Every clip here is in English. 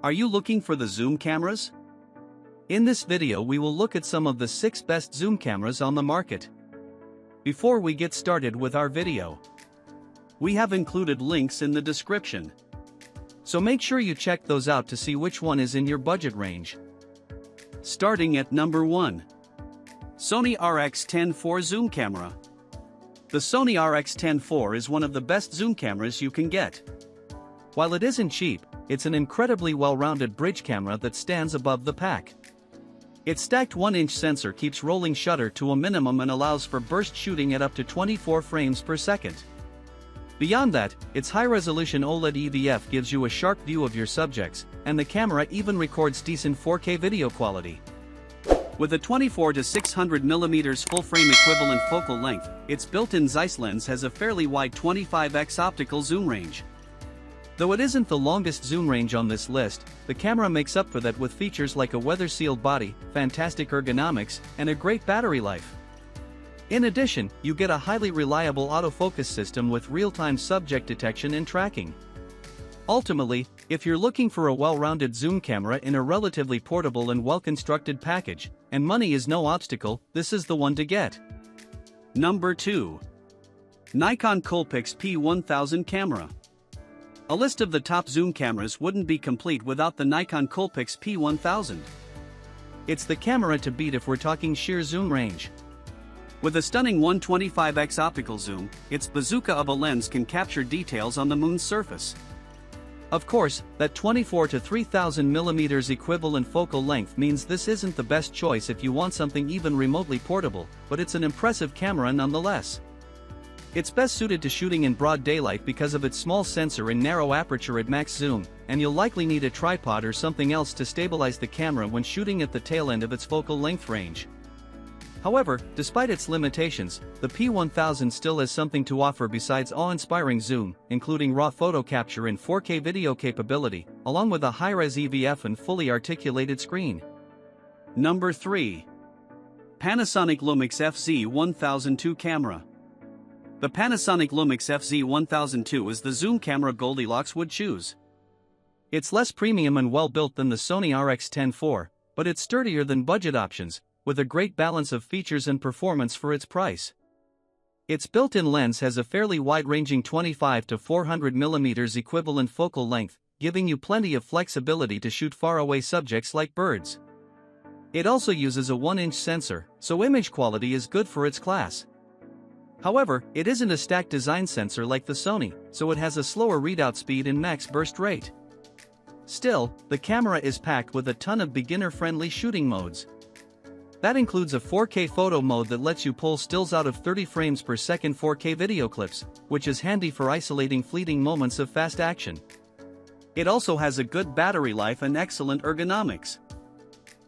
Are you looking for the zoom cameras? In this video we will look at some of the 6 best zoom cameras on the market. Before we get started with our video, we have included links in the description. So make sure you check those out to see which one is in your budget range. Starting at number 1. Sony RX10 IV Zoom Camera. The Sony RX10 IV is one of the best zoom cameras you can get. While it isn't cheap, it's an incredibly well-rounded bridge camera that stands above the pack. Its stacked 1-inch sensor keeps rolling shutter to a minimum and allows for burst shooting at up to 24 frames per second. Beyond that, its high-resolution OLED EVF gives you a sharp view of your subjects, and the camera even records decent 4K video quality. With a 24 to 600 mm full-frame equivalent focal length, its built-in Zeiss lens has a fairly wide 25x optical zoom range. Though it isn't the longest zoom range on this list, the camera makes up for that with features like a weather-sealed body, fantastic ergonomics, and a great battery life. In addition, you get a highly reliable autofocus system with real-time subject detection and tracking. Ultimately, if you're looking for a well-rounded zoom camera in a relatively portable and well-constructed package, and money is no obstacle, this is the one to get. Number 2. Nikon COOLPIX P1000 Camera. A list of the top zoom cameras wouldn't be complete without the Nikon COOLPIX P1000. It's the camera to beat if we're talking sheer zoom range. With a stunning 125x optical zoom, its bazooka of a lens can capture details on the moon's surface. Of course, that 24 to 3000 mm equivalent focal length means this isn't the best choice if you want something even remotely portable, but it's an impressive camera nonetheless. It's best suited to shooting in broad daylight because of its small sensor and narrow aperture at max zoom, and you'll likely need a tripod or something else to stabilize the camera when shooting at the tail end of its focal length range. However, despite its limitations, the P1000 still has something to offer besides awe-inspiring zoom, including raw photo capture and 4K video capability, along with a high-res EVF and fully articulated screen. Number 3. Panasonic LUMIX FZ1002 Camera. The Panasonic LUMIX FZ1002 is the zoom camera Goldilocks would choose. It's less premium and well-built than the Sony RX10 IV, but it's sturdier than budget options, with a great balance of features and performance for its price. Its built-in lens has a fairly wide-ranging 25 to 400 mm equivalent focal length, giving you plenty of flexibility to shoot far-away subjects like birds. It also uses a 1-inch sensor, so image quality is good for its class. However, it isn't a stacked design sensor like the Sony, so it has a slower readout speed and max burst rate. Still, the camera is packed with a ton of beginner-friendly shooting modes. That includes a 4K photo mode that lets you pull stills out of 30 frames per second 4K video clips, which is handy for isolating fleeting moments of fast action. It also has a good battery life and excellent ergonomics.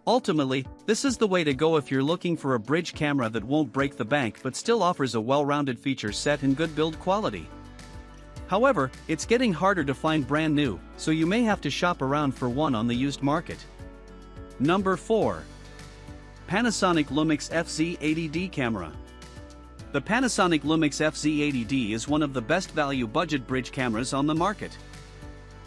Ultimately, this is the way to go if you're looking for a bridge camera that won't break the bank but still offers a well-rounded feature set and good build quality. However, it's getting harder to find brand new, so you may have to shop around for one on the used market. Number 4. Panasonic LUMIX FZ80D Camera. The Panasonic LUMIX FZ80D is one of the best value budget bridge cameras on the market.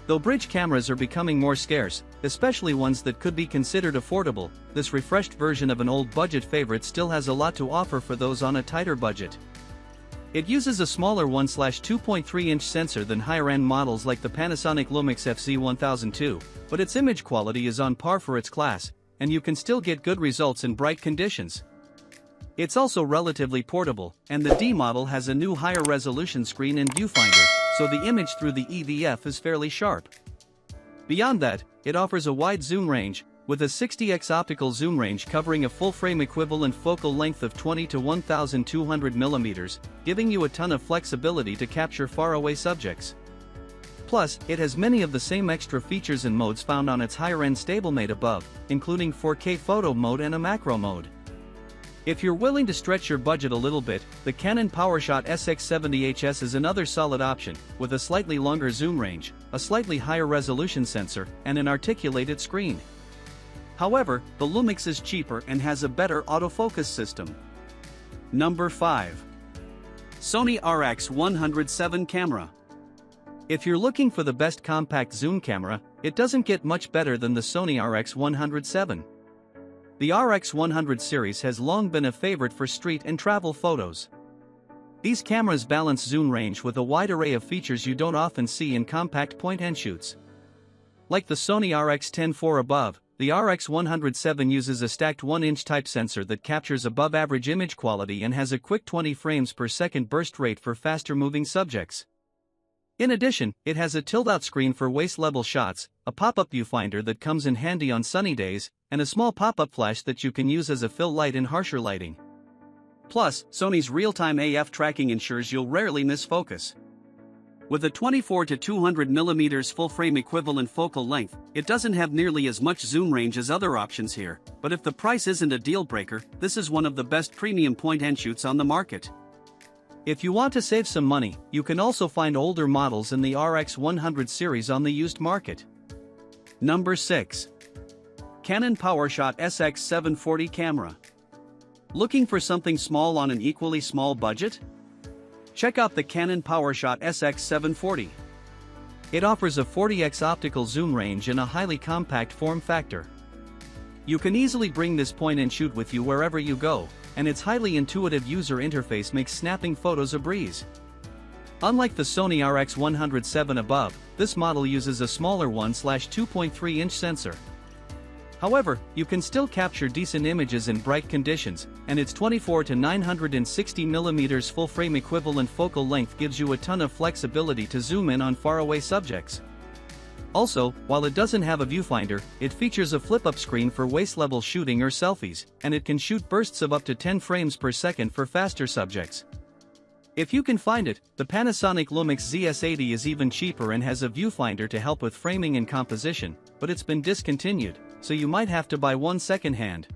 Though bridge cameras are becoming more scarce, especially ones that could be considered affordable, this refreshed version of an old budget favorite still has a lot to offer for those on a tighter budget. It uses a smaller 1/2.3-inch sensor than higher-end models like the Panasonic LUMIX FZ1002, but its image quality is on par for its class, and you can still get good results in bright conditions. It's also relatively portable, and the D model has a new higher resolution screen and viewfinder, so the image through the EVF is fairly sharp. Beyond that, it offers a wide zoom range, with a 60x optical zoom range covering a full-frame equivalent focal length of 20 to 1200 mm, giving you a ton of flexibility to capture faraway subjects. Plus, it has many of the same extra features and modes found on its higher-end stablemate above, including 4K photo mode and a macro mode. If you're willing to stretch your budget a little bit, the Canon PowerShot SX70HS is another solid option, with a slightly longer zoom range, a slightly higher resolution sensor, and an articulated screen. However, the LUMIX is cheaper and has a better autofocus system. Number 5. Sony RX107 Camera. If you're looking for the best compact zoom camera, it doesn't get much better than the Sony RX107. The RX100 series has long been a favorite for street and travel photos. These cameras balance zoom range with a wide array of features you don't often see in compact point-and shoots. Like the Sony RX10 IV above, the RX107 uses a stacked 1-inch type sensor that captures above-average image quality and has a quick 20 frames per second burst rate for faster-moving subjects. In addition, it has a tilt-out screen for waist-level shots, a pop-up viewfinder that comes in handy on sunny days, and a small pop-up flash that you can use as a fill light in harsher lighting. Plus, Sony's real-time AF tracking ensures you'll rarely miss focus. With a 24 to 200 mm full-frame equivalent focal length, it doesn't have nearly as much zoom range as other options here, but if the price isn't a deal-breaker, this is one of the best premium point-and shoots on the market. If you want to save some money, you can also find older models in the RX100 series on the used market. Number 6. Canon PowerShot SX740 camera. Looking for something small on an equally small budget? Check out the Canon PowerShot SX740. It offers a 40x optical zoom range and a highly compact form factor. You can easily bring this point-and-shoot with you wherever you go, and its highly intuitive user interface makes snapping photos a breeze. Unlike the Sony RX107 above, this model uses a smaller 1/2.3-inch sensor. However, you can still capture decent images in bright conditions, and its 24 to 960 mm full-frame equivalent focal length gives you a ton of flexibility to zoom in on faraway subjects. Also, while it doesn't have a viewfinder, it features a flip-up screen for waist-level shooting or selfies, and it can shoot bursts of up to 10 frames per second for faster subjects. If you can find it, the Panasonic LUMIX ZS80 is even cheaper and has a viewfinder to help with framing and composition, but it's been discontinued, so you might have to buy one second-hand.